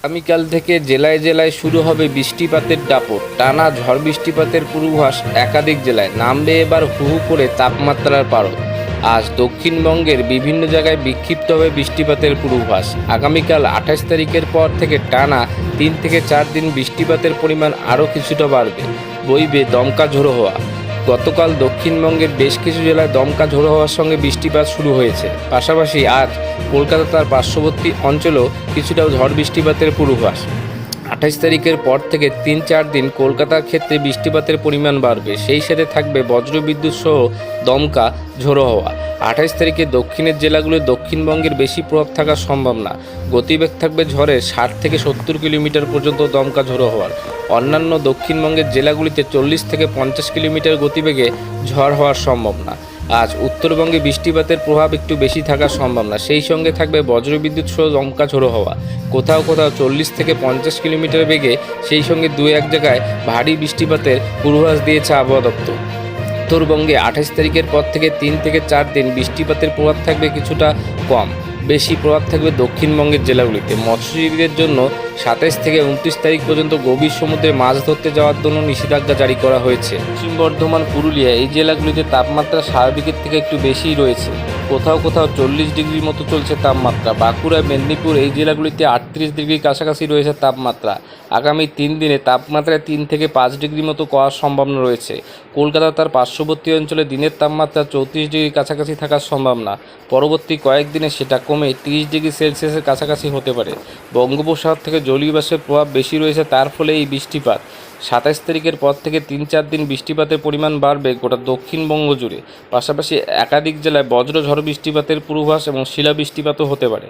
আগামীকাল থেকে জেলায় জেলায় শুরু হবে বৃষ্টিপাতের দাপট। টানা ঝড় বৃষ্টিপাতের পূর্বাভাস একাধিক জেলায়। নামবে এবার হু হু করে তাপমাত্রার পারদ। আজ দক্ষিণবঙ্গের বিভিন্ন জায়গায় বিক্ষিপ্ত হবে বৃষ্টিপাতের পূর্বাভাস। আগামীকাল 28 তারিখের পর থেকে টানা 3 থেকে 4 দিন বৃষ্টিপাতের পরিমাণ আরও কিছুটা বাড়বে। বইবে দমকা ঝোড়ো হওয়া। গতকাল দক্ষিণবঙ্গের বেশ কিছু জেলায় দমকা ঝোড়ো হওয়ার সঙ্গে বৃষ্টিপাত শুরু হয়েছে। পাশাপাশি আজ কলকাতা তার পার্শ্ববর্তী অঞ্চলেও কিছুটা ঝড় বৃষ্টিপাতের পূর্বাভাস। 28 তারিখের পর থেকে 3-4 দিন কলকাতার ক্ষেত্রে বৃষ্টিপাতের পরিমাণ বাড়বে। সেই সাথে থাকবে বজ্রবিদ্যুৎ সহ দমকা ঝোড়ো হওয়া। 28 তারিখে দক্ষিণের জেলাগুলোয় দক্ষিণবঙ্গের বেশি প্রভাব থাকার সম্ভাবনা। গতিবেগ থাকবে ঝড়ের 60 থেকে 70 কিলোমিটার পর্যন্ত দমকা ঝোড়ো হওয়ার। অন্যান্য দক্ষিণবঙ্গের জেলাগুলিতে 40 থেকে 50 কিলোমিটার গতিবেগে ঝড় হওয়ার সম্ভাবনা। আজ উত্তরবঙ্গে বৃষ্টিপাতের প্রভাব একটু বেশি থাকার সম্ভাবনা। সেই সঙ্গে থাকবে বজ্রবিদ্যুৎ সহ দমকা ঝোড়ো হওয়া। কোথাও কোথাও 40 থেকে 50 কিলোমিটার বেগে, সেই সঙ্গে দু এক জায়গায় ভারী বৃষ্টিপাতের পূর্বাভাস দিয়েছে আবহাওয়া দপ্তর। উত্তরবঙ্গে 28 তারিখের পর থেকে 3 থেকে 4 দিন বৃষ্টিপাতের প্রভাব থাকবে কিছুটা কম। বেশি প্রভাব থাকবে দক্ষিণবঙ্গের জেলাগুলিতে। মৎস্যজীবীদের জন্য 27 থেকে 29 তারিখ পর্যন্ত গভীর সমুদ্রে মাছ ধরতে যাওয়ার জন্য নিষেধাজ্ঞা জারি করা হয়েছে। পশ্চিম বর্ধমান, পুরুলিয়া এই জেলাগুলিতে তাপমাত্রা স্বাভাবিকের থেকে একটু বেশিই রয়েছে। কোথাও কোথাও 40 ডিগ্রির মতো চলছে তাপমাত্রা। বাঁকুড়া, মেদিনীপুর এই জেলাগুলিতে 38 ডিগ্রির কাছাকাছি রয়েছে তাপমাত্রা। আগামী 3 দিনে তাপমাত্রায় 3 থেকে 5 ডিগ্রি মতো কমার সম্ভাবনা রয়েছে। কলকাতা তার পার্শ্ববর্তী অঞ্চলে দিনের তাপমাত্রা 34 ডিগ্রির কাছাকাছি থাকার সম্ভাবনা। পরবর্তী কয়েকদিনে সেটা কমে 30 ডিগ্রি সেলসিয়াসের কাছাকাছি হতে পারে। বঙ্গোপসাগর থেকে জলীয় বাষ্পের প্রভাব বেশি রয়েছে, তার ফলে এই বৃষ্টিপাত। 27 তারিখের পর থেকে 3-4 দিন বৃষ্টিপাতের পরিমাণ বাড়বে গোটা দক্ষিণবঙ্গ জুড়ে। পাশাপাশি একাধিক জেলায় বজ্র ঝড় বৃষ্টিপাতের পূর্বাভাস এবং শিলা বৃষ্টিপাতও হতে পারে।